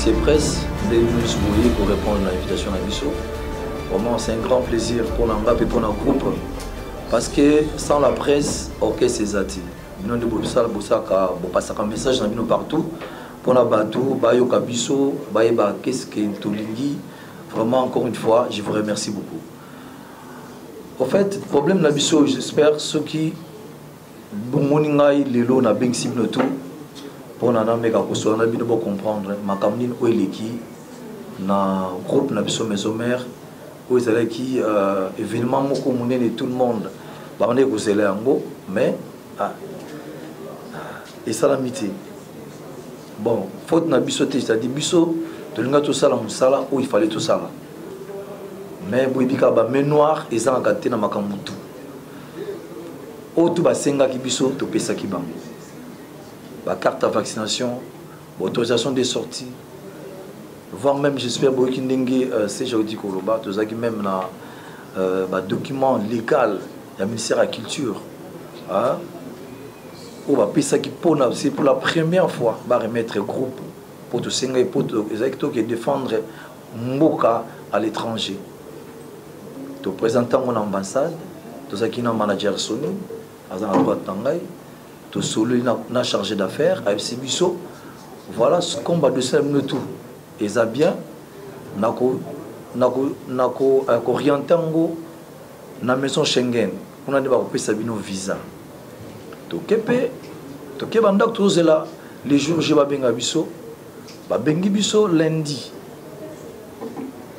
dossier presse, de nous pour répondre à l'invitation à Bisso. Vraiment, c'est un grand plaisir pour l'Angap et pour notre groupe. Parce que sans la presse, ok, c'est Zati. Nous devons passer un message partout. Pour la bateau, Bayoka Bisso, Bayeba, qu'est-ce que Tolingi. Vraiment, encore une fois, je vous remercie beaucoup. En fait, le problème de Bisso, j'espère, ceux qui les lots na bien cible tout pour na meka koso na bino comprendre ma kamine o eleki na groupe na biso maison mère où ils allaient qui événement moko monene tout le monde ba on est kozela yango mais et ça l'amitié bon faute na biso te c'est-à-dire biso to linga to sala musala où il fallait tout ça mais boibika ba mémoire et ça en na makamutu tout basenga ki biso to pesa ki bango ba carte de vaccination autorisation de sortie voire même j'espère boki ndenge c'est jodi koloba to zaki même na ba document légal ya ministère de la culture hein ou ba pesa ki pona c'est pour la première fois ba remettre groupe pour to senga et pour to exacto qui défendre mboka à l'étranger to présentant mon ambassade to zaki na manager Sony à droite Tangaï, tout seul n'a chargé d'affaires avec Sibiso. Voilà ce combat de Sam tout. Et ça bien, nako orientango na maison Schengen. On a des papiers Sabino visa. To kepe banda to zela les jours je ba benga biso, ba bengi biso lundi.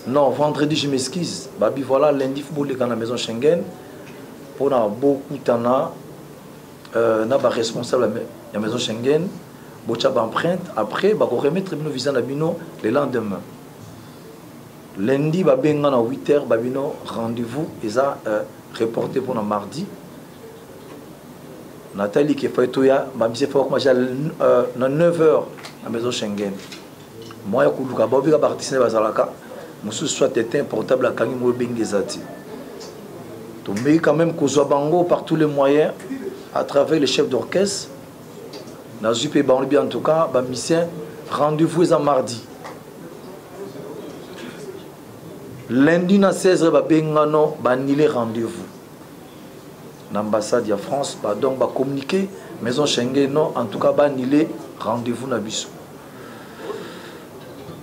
Non, vendredi je m'excuse. Babi voilà lundi football dans la maison Schengen. Pour beaucoup tana na ba responsable de la maison Schengen bocha ba empreinte après ba ko remettre bino visa na bino le lendemain lundi ba benga na 8h ba bino rendez-vous eza reporté pour na mardi Nathalie qui fait toya ba mise faut que na 9h la maison Schengen moi ya kuluka ba bika participer ba zalaka musu soit éteint portable kangi mo bengezati. Mais quand même Bango par tous les moyens à travers les chefs d'orchestre dans UP Banlibi en tout cas ba mission rendez-vous à mardi lundi na 16h ba bengano ba annulé rendez-vous l'ambassade de France ba donc ba communiquer maison Schengen non en tout cas ba annulé rendez-vous na biso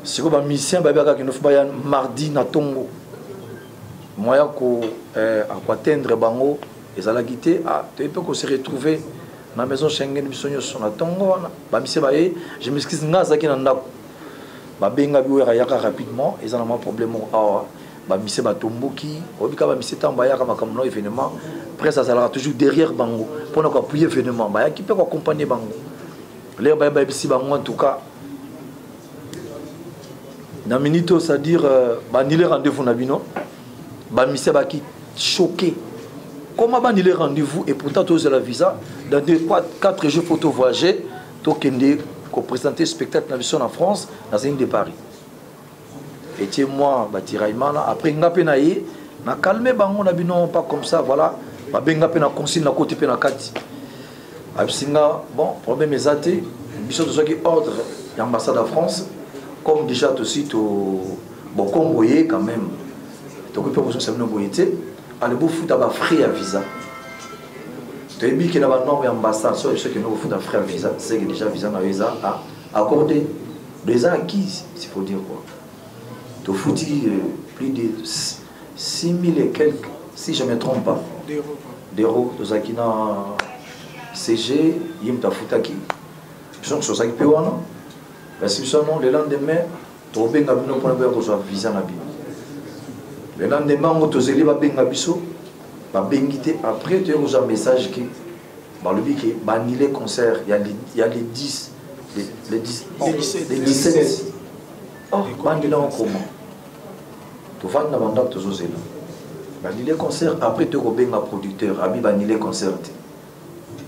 siko ba mission ba baka kino fuba mardi na Tongo moyen ko atteindre bango et ça la guité tu peux qu'on se retrouver dans la maison Schengen bisonyo son atongo ba mise ba je m'excuse nga zaki na ndako ba benga bi wera yaka rapidement et ça n'a pas problème ba mise ba tomboki obika ba mise tamba yaka makamno événement presse ça sera toujours derrière bango pour nous appuyer événement ba qui peut accompagner bango les ba bisi bango en tout cas dans minute c'est-à-dire ba ni les rendez-vous na bino ba mise ba qui choqué. Comment il est rendez-vous et pourtant tous la visa dans 4 jours photo voyager tokende ko présenter spectacle na vision en France dans une de Paris. Et tiens moi batiraimana après ngapé na ye na calmer bango na bino pas comme ça voilà ba benga pe na consigne na côté pe na kati. Absinga bon problème ezate biso to qui ordre l'ambassade de France comme déjà aussi to bon convoyer quand même. Donc peut ça nous boyete allez vous foutre à frais à visa. Tu as dit que la norme ambassade sur ceux qui nous foutent à frais à visa, c'est que déjà visa n'a visa à accorder déjà acquis, s'il faut dire quoi. Tu foutu plus de 6 000 et quelques, si je ne me trompe pas, d'euros de Zakina CG, Yim ta foutaki. Je suis sur ça qui peut non. Parce que sinon le lendemain, tu as bien gagné pour avoir visa na bi. Le lendemain, on te va benga biso, va bengité après tu as un message qui le dit que banni concert, il y a les 10 les 17. Oh, banni là en comment? Tu vas dans mandat tu zozela. Banni les concerts après tu as benga producteur, abi banni les concerts.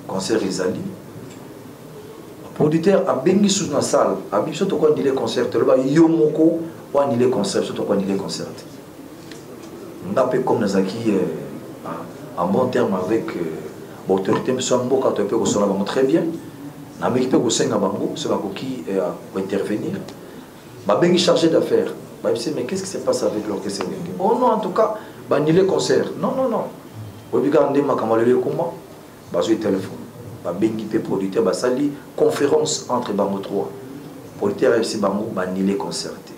Concert Ezali. Producteur a bengi sous la salle, abi biso to ko les concerts, le ba yomoko ou anni les concerts, to ko anni les concerts. On a fait comme nous acquis en bon terme avec l'autorité, mais on a très bien. On a équipé au Sénégal, c'est qui va intervenir. Babengi chargé d'affaires. Bah, mais qu'est-ce qui se passe avec l'orchestre? Oh non, en tout cas, banniler concert. Non, non, non. Regardez ma camarade comment? Bah, j'ai téléphone. Babengi pe producteur, bah, sali conférence entre bango 3. Producteur FC bango, banniler concerté.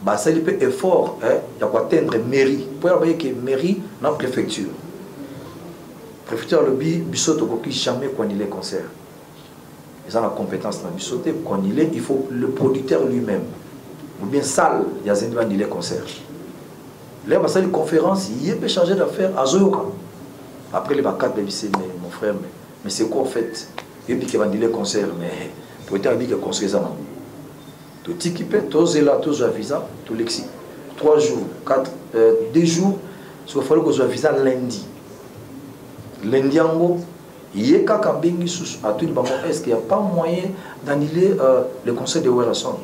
Bah, sali pe effort, il y a quoi atteindre mairie. Pour avoir que mairie, dans la préfecture. Préfecture le bisoto qui jamais qu'on il est concert. Ils ont la compétence dans bisoté qu'on il faut le producteur lui-même. Ou bien salle, il y a un concert. Là, il y a une conférence, il peut changer d'affaires à Zoyoka. Après, les 4 mais mon frère, mais c'est quoi en fait? Il dit qu'il va dire concert, mais pour être dit que concert, ça non. Tout équipé, tous là, tous à visa, tout l'exi. 3 jours, 2 jours, il faut que je visa lundi. Lundi en gros, il y a quelqu'un qui a tout le monde. Est-ce qu'il n'y a pas moyen d'annuler le conseil de Werrason?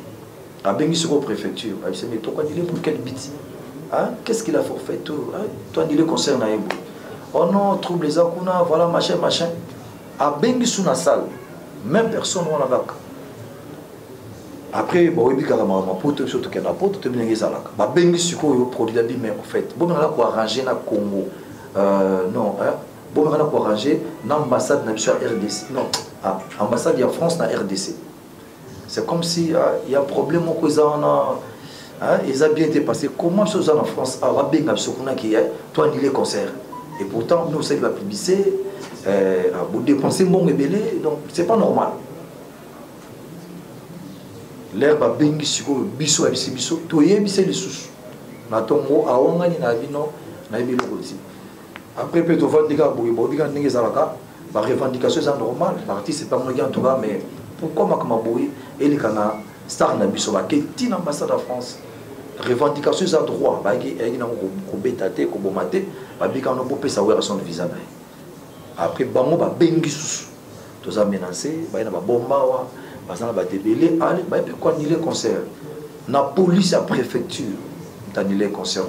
À Bengi sur la préfecture. Il s'est dit, toi, annuler pour quel bit? Qu'est-ce qu'il a fait? Toi, annuler le conseil naïbo. Oh non, trouble les akuna, voilà, machin, machin. À Bengi sur la salle, même personne n'a la vague. Après, bon, il y a un pote, surtout qu'il y a un pote, tu as ça là. Bah, Bengi sur le produit, mais en fait, bon, on a arrangé na Congo. Non, hein. Bon, on a arrangé l'ambassade de RDC. Non, l'ambassade de France dans RDC. C'est comme si il y a un problème ils ont bien été passés. Comment ils sont en France? Toi, annuler concert. Et pourtant, nous, c'est la publicité. Vous dépensez bon et belé, donc c'est pas normal. L'herbe a bien sur biso à biso, tout y est bissé les sous. Natongo a ongani na bino na bino aussi. Après peut on vendre des gars bon diga n'engé zalaka, la revendication c'est normal. L'artiste c'est pas mon gars en tout cas, mais pourquoi Makamaboui et les Kana star na biso ba keti na ambassade de France. Revendication c'est droit, ba qui est na ko betaté ko bomate, ba bika no popé sa Werrason visa ba. Après bango ba bengi sous. Tous a menacé, ba na ba bomba wa. Parce que les allez, pourquoi annuler le concert? La police à préfecture, annuler le concert.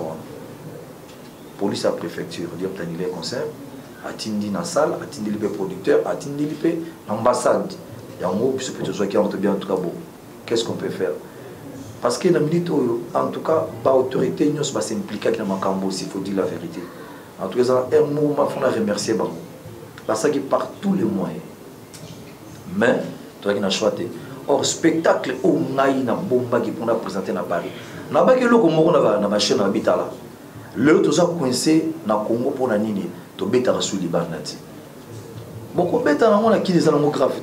Police à préfecture, annuler le concert. Atteindre la salle, atteindre le producteur, atteindre l'ambassade. Il y a un mot qui peut être bien en tout cas. Qu'est-ce qu'on peut faire? Parce que la minute, en tout cas, l'autorité ne va s'impliquer dans le cambo, s'il faut dire la vérité. En tout cas, un mot, il faut remercier. Parce que par tous les moyens. Mais, or spectacle au naï na bomba qui pour présenter na Paris na ba ke loko moko na ba chaîne habita là le to za coincé na Congo pour na nini to beta rasul libanati boko beta na mona kili za na mo grave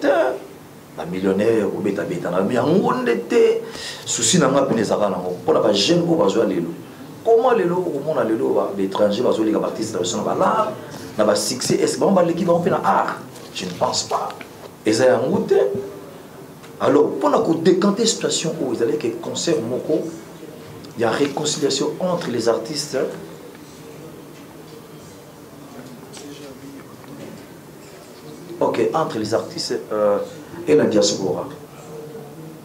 na millionnaire ko beta na mi ngonde te souci na ngapene za kana ngo pour na ba jeune ko bazwa lelo comment lelo ko mona lelo ba l'étranger bazwa les artistes na ba na ba succès est bon ba l'équipe on fait na art je ne pense pas et ça a goûté. Alors, pour décanter la situation où ils allaient que concert Moko, il y a réconciliation entre les artistes. Ok, entre les artistes et la diaspora.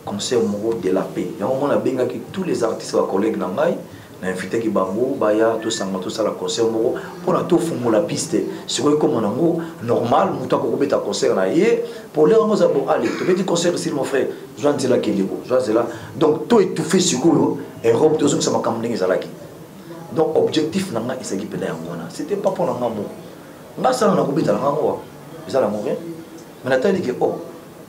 Concert Moko de la paix. Il y a un moment où tous les artistes, les collègues n'angaï, invité qui bango baya tout ça la concert moko pour na tout fumo la piste c'est comme on ango normal muta ko beta concert na yé pour les ngo za bon allez tu petit concert ici mon frère Jean Zela Kelebo Jean Zela donc tout étouffé sur ko Europe tout ça ma kamlingi zalaki donc objectif nanga isaki pena ngona c'était pas pour nanga mo nga sala na ko beta nanga za la mourir mais natali que oh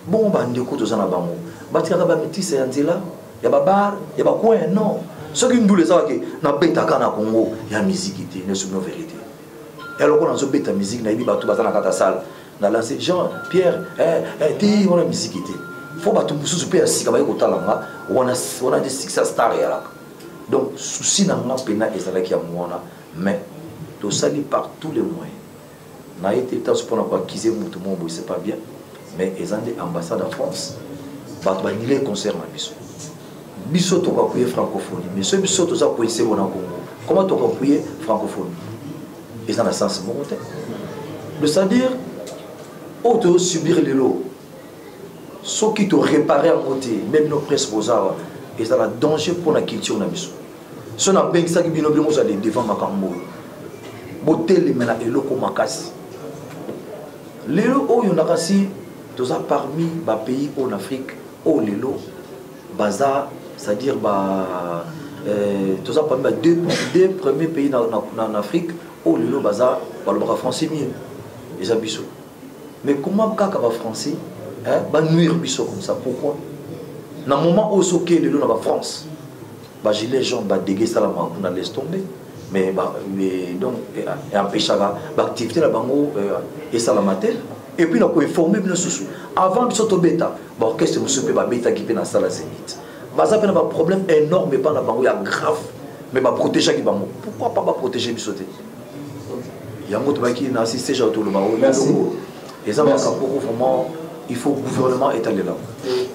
bon ba ndeko to za na bango batika ba métis ya Nzela ya babar ya ba coin non. Ce qui nous les a dit, na beta kana Congo, il y a musique qui est une vérité. Et alors qu'on a beta musique, na ibi batu bazana kata salle, na lancé Jean Pierre, dis on a musique qui faut batu mususu pe asika ba ko talanga, on a des success stars là. Donc souci na nga pena ezala ki amona, mais to sali par tous les moyens. Na été temps pour na pas kiser mutu mombo, c'est pas bien, mais ils ont des ambassades en France. Batu ba nile concert na biso. Biso to appuyer francophonie mais ce biso to appuyer c'est au Congo comment to appuyer francophonie et ça n'a sens mon côté c'est-à-dire auto subir les lots ceux qui te réparer en côté même nos presse bozara et ça a danger pour la culture na biso ce na ben ça qui bino bino za devant makambo botel mena eloko makasi lelo oyo nakasi toza parmi ba pays en Afrique au lelo baza c'est-à-dire tout ça parmi deux premiers pays en Afrique où le baza le français mieux les abissaux. Mais comment kaka va français ba nuire biso comme ça, pourquoi? Dans le moment où soké le na France ba gilet jaune ba dégué ça la on a laisse tomber. Mais donc empêcher l'activité la bango et ça la matin et puis on a informé bien sous avant biso to bêta ba orchestre monsieur pe ba bêta qui pe na salle Zénith. Baza pe na ba problème énorme mais pas na bango ya grave mais ba protéger qui bango. Pourquoi pas ba protéger biso te? Il y a un autre qui n'a assisté à tout le monde. Et ça, vraiment, il faut que le gouvernement étaler là.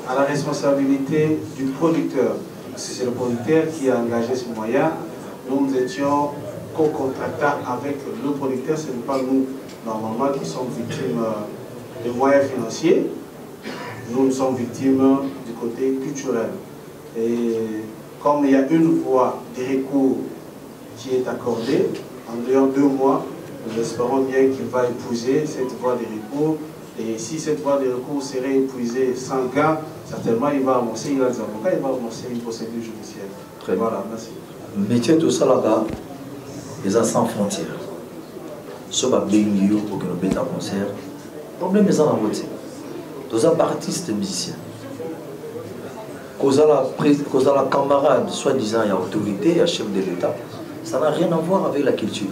À la responsabilité du producteur, c'est le producteur qui a engagé ce moyen. Nous étions co-contractants avec le producteur, ce n'est pas nous, normalement, qui sommes victimes des moyens financiers. Nous sommes victimes du côté culturel. Et comme il y a une voie de recours qui est accordée, en dehors de 2 mois, nous espérons bien qu'il va épouser cette voie de recours. Et si cette voie de recours serait épuisée sans gain, certainement il va annoncer, il a des avocats, il va annoncer une procédure judiciaire. Très voilà, merci. Métier tout ça là-bas, les sans frontières. Ce que nous pour que nous mettons un concert, le problème est en beauté. Tous les artistes musiciens. Cause à la camarade, soi-disant, il y a autorité, il y a chef de l'État, ça n'a rien à voir avec la culture.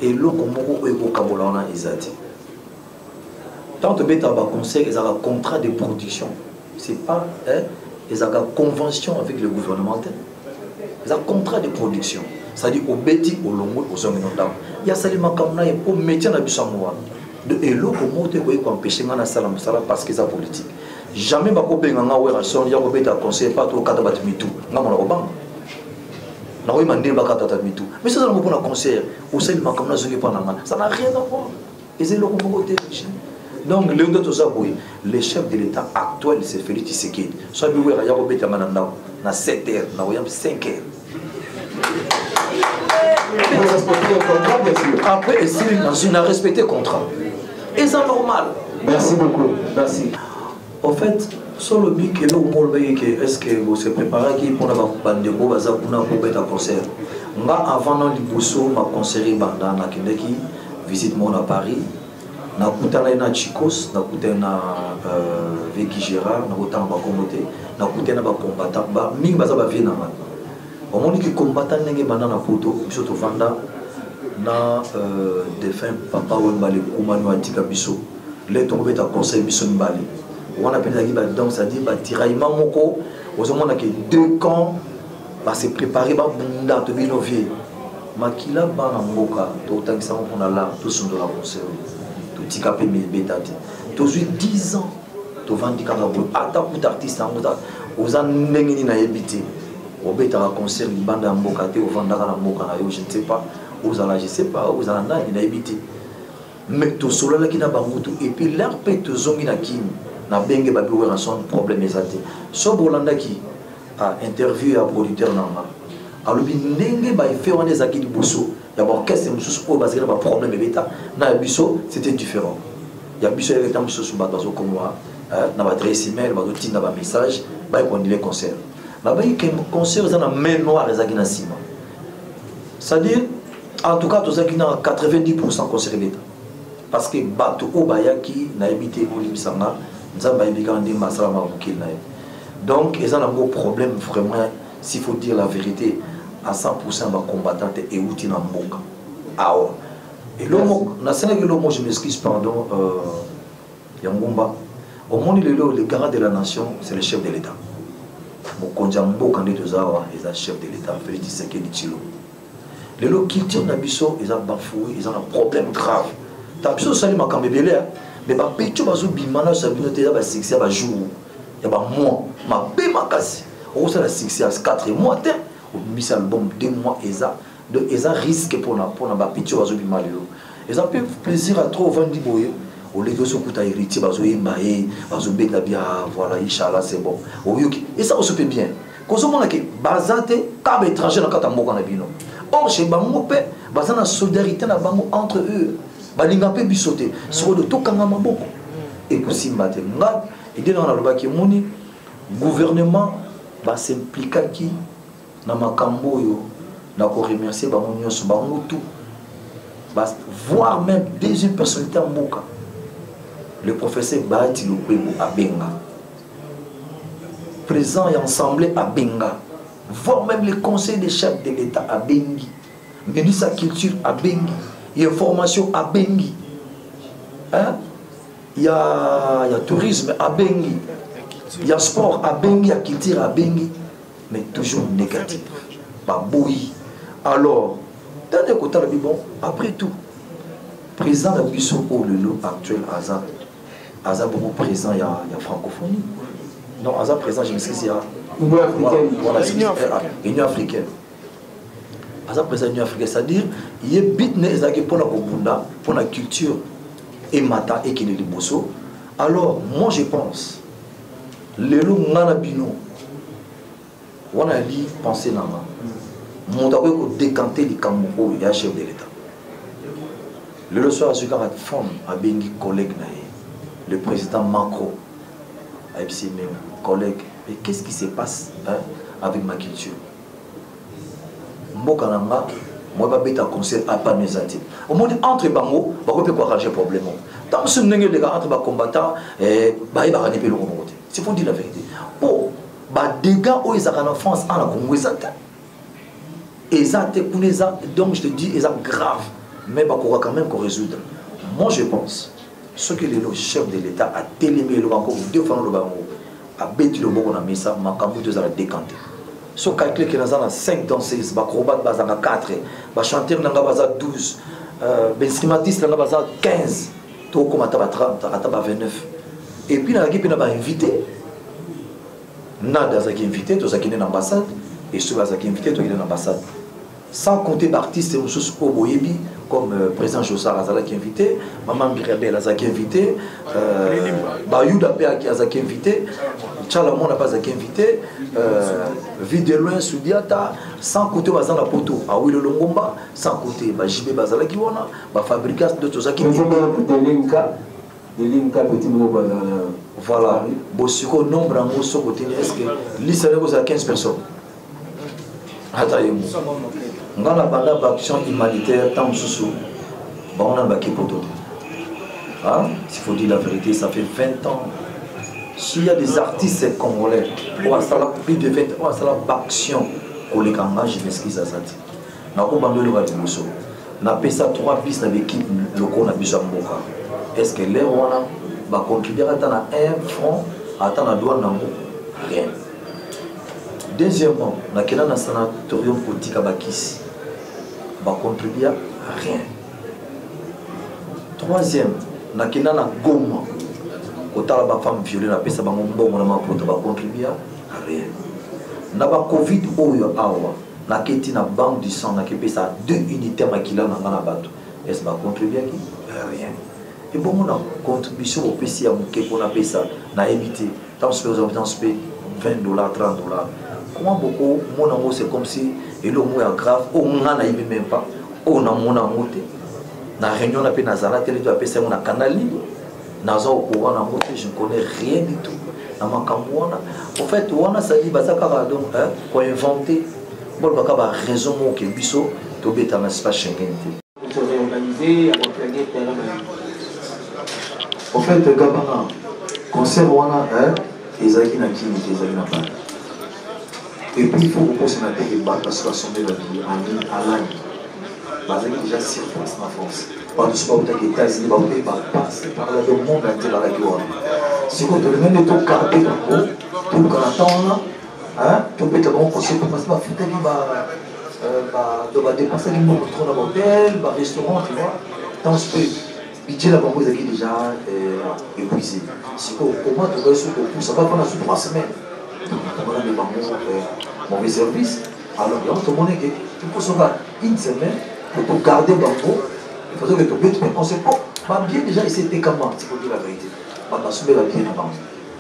Et le Komoro est au Kabolana Izati. Tant que tu as un conseil, ils ont un contrat de production. Ce n'est pas, ils ont une convention avec le gouvernement. Ils ont un contrat de production. C'est-à-dire au Béti, au Longo, au Zonginondam. Il y a seulement comme ça, au métier de Bissamoua. Et le Komoro est empêché de faire ça parce que c'est politique. Jamais ma copine n'a pas eu un conseil, pas trop 4 batimitou. Non, on l'a mais ça, c'est un concert. Ça n'a rien à voir. Donc, le chef de l'État actuel, c'est Félix Tshisekedi. Soit il y a 7 heures, 5 heures. Après, il a respecté le contrat. Et c'est normal. Merci beaucoup. Merci. En fait, sur le but est-ce que vous se préparez pour un concert? Avant ma concert visite à Paris, na Chicos, na Vicky Gérard, na Bakomote, na combattant, au moment que combattant n'est pas dans la photo, surtout Vanda, na défunt papa Wembale Koumano Atika Bisso, les tombés à concert Bisso Mbali. On appelle ça donc ça dit tiraillement moko aux hommes qui 2 camps va se préparer ba bunda to binovier makila ba na mboka to tangisa on a là tout son de la concert to tikapé mi betati to 10 ans to vandi kaka bo ata pour artiste en mota aux an ndengini na yebité au beta concert banda mboka te au vanda na mboka na yo je ne sais pas aux ala je sais pas aux ala na yebité mais to solo la kina bangutu et puis l'air peut te zongi na kim na benge ba biwa son problème ezate so bolanda ki a interview ya producteur nanga alobi ndenge ba fait on ezaki liboso ya ba orchestre mususu po bazela ba problème beta na biso c'était différent ya biso ya temps mususu ba bazo comme moi na ba adresse email ba tinda ba message ba ko ndile concert na ba que concert za na main noire ezaki na sima c'est-à-dire en tout cas tozaki na 90% concert beta parce que bato obayaki na ebité olibisanga. Donc, ils ont un gros problème vraiment, s'il faut dire la vérité, à 100% de combattants et outils dans le monde. Et l'homme, je m'excuse, pardon, Yangumba, au monde, le garant de la nation, c'est le chef de l'État. Mokonjambo, quand ils sont chef de l'État, Félix Tshisekedi Tshilo. Les lots qui tirent Nabiso, ils ont bafoué, ils ont un problème grave. Tabiso, ça, il m'a quand même belé. Mais ba pecho bazo bimana sabino te ba succès ba jour ya ba mois ma pe makasi o ça la succès à 4 mois te o mis album 2 mois eza de eza risque pour na ba pecho bazo bimana yo eza peu plaisir à trop vendre boyo o lego so kuta héritier bazo yemba bazo beta bien voilà inchallah c'est bon o yoki et ça on se fait bien kozo mona ke bazate ka ba étranger na kata mboka na bino or chez bango pe bazana solidarité na bango entre eux. Balinga pe bisoté sur le tokanga maboko et kusimba te nga et dans la lobaki moni gouvernement s'impliquaki na makambo yo na ko remercier bango nyonso bango tout voire même deuxième personnalité en mboka le professeur Bahati Lukwebo abenga présent et assemblée à Benga, voire même le conseil des chefs de l'État à Bengi, ministre de la culture à Bengi, il y a formation à Bengi, hein? Il y a tourisme à Bengi, il y a sport à Bengi, il y a culture à Bengi, mais toujours négatif, pas bouilli. Alors, dans les côtés, bon, après tout, président de Bissot au Lelo actuel, Aza beaucoup présent, il y a francophonie. Non, Aza présent, je m'excuse, il y a Union africaine. Aza présent, Union africaine, c'est-à-dire, il y a bit pour la Kobunda, pour la culture, et Mata, et Kine Liboso. Alors, moi je pense, le loup Nganabino, on a dit, penser dans moi, on a décanté les Kamoko, il y a chef de l'État. Le loup soir, je suis à fond, à Bengi, collègue, le président Macron. Avec ses mêmes collègues, mais qu'est-ce qui se passe avec ma culture? Moi, je vais faire un conseil à pas mes intimes. Au moins, entre bango, je vais arranger le problème. Dans ce moment, les gars, entre les combattants, il faut dire la vérité. Bon, les dégâts où ils sont en France, en Congo, donc je te dis, ils sont graves. Mais il faut quand même qu'on résoudre. Moi, je pense. Ce que le chef de l'État a télémé le banco, deux fois le banco, a bêti le banco, mais ça m'a décanté. Ce calcul qui est dans 5 danseuses, acrobates dans 4, chanteur dans 12, instrumentiste dans 15, tout comme à 30, à 29. Et puis, il y a invité. Nada qui invité, tout ça qui est dans l'ambassade, et ceux qui est invité, tout qui est dans l'ambassade. Sans compter l'artiste au Boyebi, comme président Jossar Azala qui est invité, Maman Birabel Azala qui est invité, Bayouda Pea qui est invité, Tchalamon n'a pas été invité, Videloin Soudiata, sans côté Bazala Poto, Awilo Longomba, sans côté Jibé Bazala qui wana, Fabricas de tout ça qui est voilà, Bossiko nombre en gros sur côté, est-ce que l'Israël vous a 15 personnes? Dans la bande d'action humanitaire, tant sous on a baqué pour tout. S'il faut dire la vérité, ça fait 20 ans. S'il y a des artistes congolais, on a plus de 20 ans, on a l'action pour les Kanga, je m'excuse à ça. On a commandé le Radimoso. On a fait ça 3 pistes dans l'équipe locale de Bishamboka. Est-ce que les Rwanda va contribuer à attendre 1 franc, à attendre la douane? Rien. Deuxièmement, on a un sanatorium politique à Bakis. Va contribuer à rien. Troisième, on a un Goma. Autant la femme violée, on a fait ça, on va contribuer à rien. On a un Covid, on a une banque du sang, on a fait ça 2 unités maquillées dans la bateau. Est-ce que va contribuer à rien? Et bon, on a contribution au PC à on a fait ça, on a évité. Tant que on paye $20, $30. Comment beaucoup, mon amour, c'est comme si et le mot est grave, on n'en a même pas, on a mon amour. Dans la réunion, on a fait Nazala, télé, on a fait un canal libre. Nazala, on a monté, je ne connais rien du tout. Dans ma campagne, en fait, on a dit, qu'on a inventé, on a raison, que Bissot, tout est un espace Schengen. En fait, Gabana, concert, on a Ezaki Nakini, Ezaki Nakini. Et puis il faut que vous ayez la situation de la vie en ligne, à l'année. Parce que déjà sur place en France. Par le sport aux États-Unis, vous pouvez passer par le monde entier dans la guerre. Si vous devez même tout garder dans le monde, tout le temps, tout peut être bon conseil pour passer par le dépenser les mots pour trouver un hôtel, un restaurant, tu vois. Tant que le budget là-bas, vous avez déjà épuisé. Si vous comment tu vas sur le coup, ça va prendre 3 semaines. On a des mauvais services. Alors, il y a tout le monde qui peut sauver 1 semaine pour garder le banco. Il faut que tu puisses penser, oh, bien déjà, il s'était comment, c'est pour dire la vérité. On va assumer la vie avant.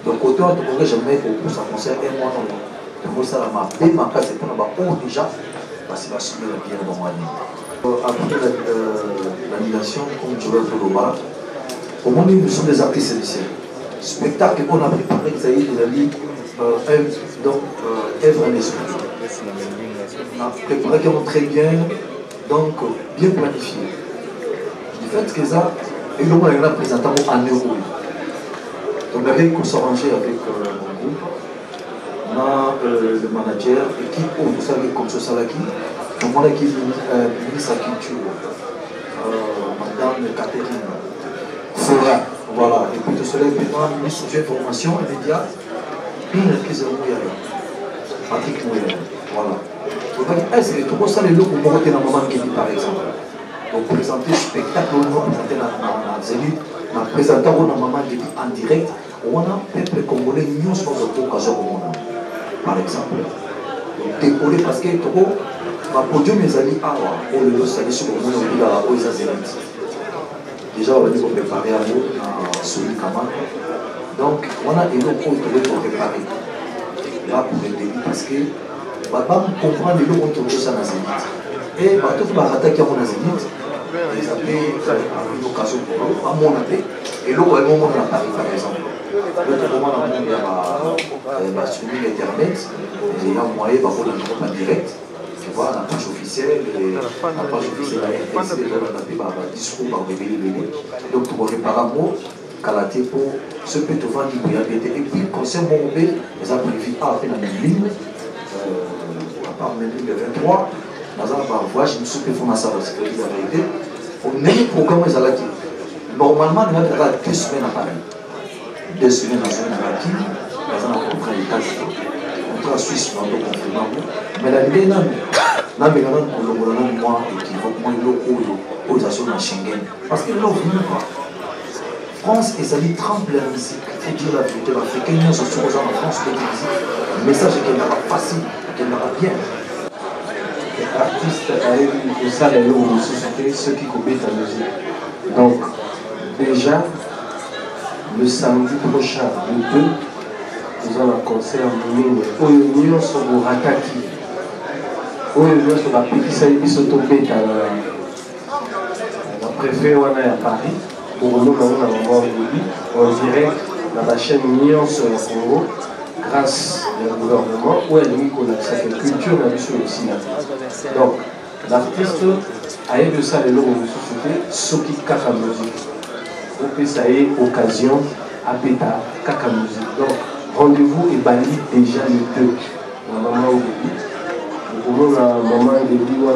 Donc, autant tu pourrais jamais pour ça concerne 1 mois, non. Tu vois ça, ma case, c'est pour nous déjà, parce qu'il va assumer la vie avant. Après l'annulation, comme tu veux pour le bar, au moins, nous sommes des artistes initiés. Spectacle qu'on a préparé, ça y est, les amis. œuvre à l'esprit. On a préparé très bien, donc bien planifié. Du fait que ça, et le moment là présentant en euro. Donc on avait s'arranger avec mon groupe. On a le manager, équipe, vous savez comme ça là qui. Donc on a l'équipe ministre de la Culture, Madame Catherine Fora, voilà. Et puis tout cela, ministre de l'information et médias, Patrick Mouya, voilà. Est-ce que tout ça, les locaux vont voter dans le moment qui dit par exemple. Donc présenter le spectacle, on va présenter la Zénith, on présenter le moment qui dit en direct, on a un peuple congolais, nous sommes au occasion par exemple. Donc décoller parce que tout le podium mes amis, on le salue sur le monde, on a la Zénith. Déjà, on a dit qu'on préparait à nous, celui Kama. Donc, on a des locaux pour préparer. Là, pour le début, parce que on comprend les locaux qui ont ça dans la Zénith. Et tout le monde qui a mon Zénith, ils avaient une occasion pour eux, à mon avis. Et là, on a un moment à Paris, par exemple. L'autre moment, on a suivi l'Internet. Il y a un moyen pour le groupe en direct. Tu vois, la page officielle, la page officielle à RTC, on a fait discours par Bébé. Donc, pour réparer un mot, Kalaté pour ce que tu vas dire. Et puis, concert Morobé, ils ont prévu à faire la même ligne, à part même ligne le 23, dans un voyage, je me suis fait faire ça, parce que la vérité, on a un programme, ils ont dit. Normalement, on a 2 semaines à Paris. 2 semaines à Paris, ils ont un contrat d'État. Contrat suisse, on a un confirmant. Mais la idée, là, on a un mois équivoquement, aux assos dans Schengen. Parce que là, on ne pas. France et Zali tremblent la musique. Il faut dire la vérité, l'Africain, se sont en France, le message est qu'elle n'a pas facile, qu'elle n'a pas bien. Artiste a eu ça d'ailleurs aux sociétés, ceux qui copient la musique. Donc, déjà, le samedi prochain, le 2, nous avons un concert mini où nous sommes au Rataki. Où nous sommes à Pékissaï, qui sont tombés dans le préfet à Paris. Pour nous, on dirait dans la chaîne Nyon sur le Congo, grâce au gouvernement, où elle dit qu'on a cette culture, on a vu sur le cinéma. Donc, l'artiste a eu de ça les lots de société, ce qui caca musique. Pour que ça ait occasion à péta caca musique. Donc, rendez-vous est banni déjà le 2. Au moment où il dit, au moment où il dit, on a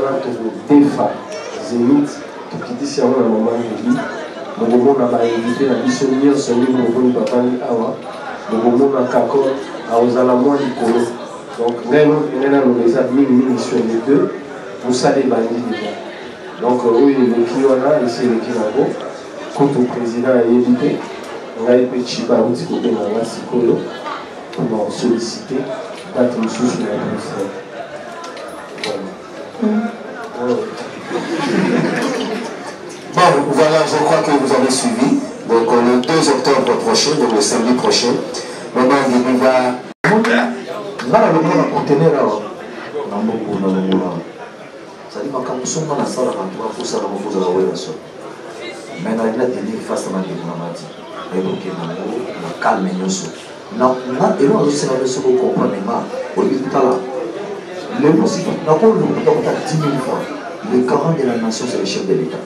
défa, Zénith, qui dit, c'est un moment où il dit, nous avons invité la mission de celui nous avons battu awa. Nous avons un cacao à Ozalamoi du Colo. Donc, nous avons les admis sur les 2. Vous savez, déjà. Donc, oui, le Kiwana, ici le Kinabo, quand le président a évité, on a eu petit baroudi côté de la Sikolo pour solliciter date de sous sur la ministère. Bon, voilà, je crois que vous avez suivi. Donc, le 2 octobre prochain, donc le samedi prochain, Maman Guébi va. Là, le monde a conteneur là. C'est-à-dire que si on a ça, on va faire ça, on va faire ça. Mais on a dit face à la diplomatie. Et donc, on a calme et nous. Non, et nous, c'est la leçon qu'on comprend maintenant. Au lieu de là, le possible, nous avons 10 000 fois. Le garant de la nation, c'est le chef de l'État.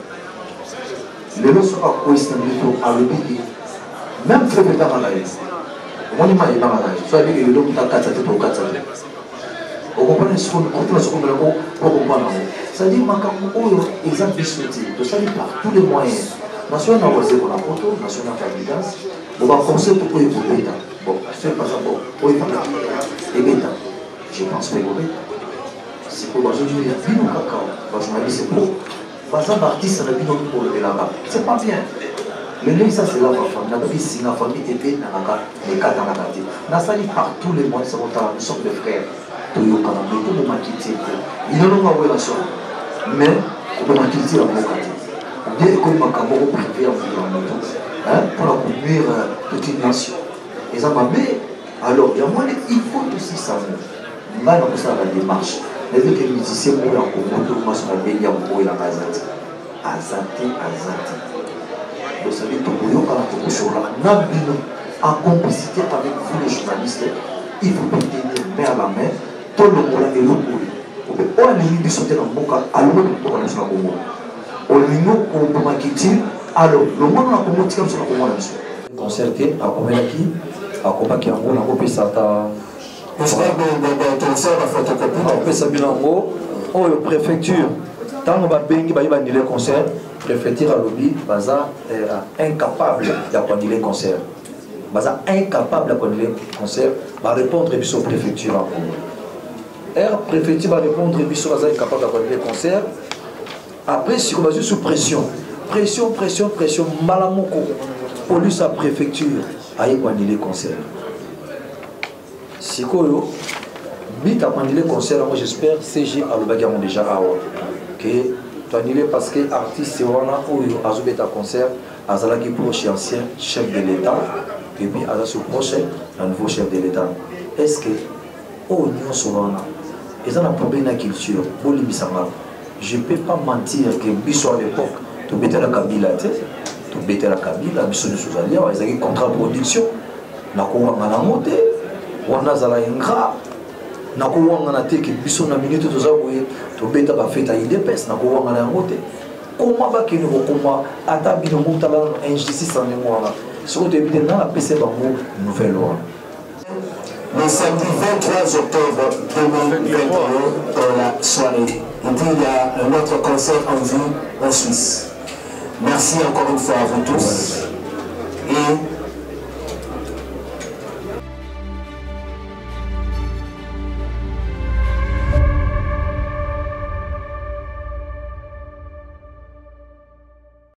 Le lot sera quoi à l'obéi. Même fait dans la liste. On y m'a dit dans la liste. Soit dit que le lot est à 4 pour 4. On comprend ce qu'on pour comprendre. C'est-à-dire que les ambitieuses, c'est-à-dire par tous les moyens. National n'a pas pour la photo, national candidat. On va penser pour l'État. Bon, c'est pas ça. Bon, pour l'État. Et l'État. Je pense que l'État. C'est pour le journaliste, c'est pour. Par exemple, l'artiste, on a vu pour le là-bas. C'est pas bien. Le lien, ça, c'est là, ma famille. La vie, c'est la famille, et bien, les cas dans la quartier. On a sali par tous les mois, nous sommes des frères. Tout le monde m'a quitté. Il n'en a pas vu la chose. Mais, on m'a quitté en mon quartier. Bien que ma camarade privé en voulant pour la conduire petite nation. Et ça m'a dit, alors, il y a moins, il faut aussi savoir. On a ça la démarche. Les autres musiciens pour la Congo, tout le monde sur la Bélia pour la Azati. Azati. Vous savez, tout le monde sur la Nabino, en complicité avec vous les journalistes, il faut tenir main à la main. Tout le monde est là. On a mis du sauter dans le boca, alors le monde est sur la Congo. On a mis au marketing, alors le monde a commencé comme sur la Congo. Concerté, à Komelaki, à Komaki Ango, on a coupé ça. On se parle de concert à photocopie. On fait ça bien en haut. Oh, préfecture. Tant qu'on va bien, il va annuler le concert. Préfecture à lobby, Baza est incapable d'annuler le concert. Baza incapable d'annuler le concert. Va répondre et puis sur préfecture en haut. Préfecture va répondre et puis sur Baza incapable d'annuler le concert. Après, si on va sous pression. Pression. Malamoko. Police à préfecture. Aïe, annuler le concert. Si on vite à annuler le concert, moi j'espère CG à l'Obagamon déjà que tu annuler parce que l'artiste c'est vraiment où il a joué un concert à Zalaki proche ancien chef de l'État et puis à la prochaine un nouveau chef de l'État. Est-ce que oh nous souvent ils ont un problème de culture pour les bisama. Je ne peux pas mentir que Bissou à l'époque tu mettais la Kabila tu mettais la Kabila Bissou nous sous-alliés ils avaient contre-production na ko ngana moté wana zala ingra na ko wanga te ke biso na minute to zaboye to beta ba feta idps na ko wanga na ngote koma ba kini ko koma ata bino mutala injustice en mémoire ce que tu évites dans la PC bango nouvelle loi. Le samedi 23 octobre 2021 dans la soirée. Et puis il y a un autre concert en vue en Suisse. Merci encore une fois à vous tous.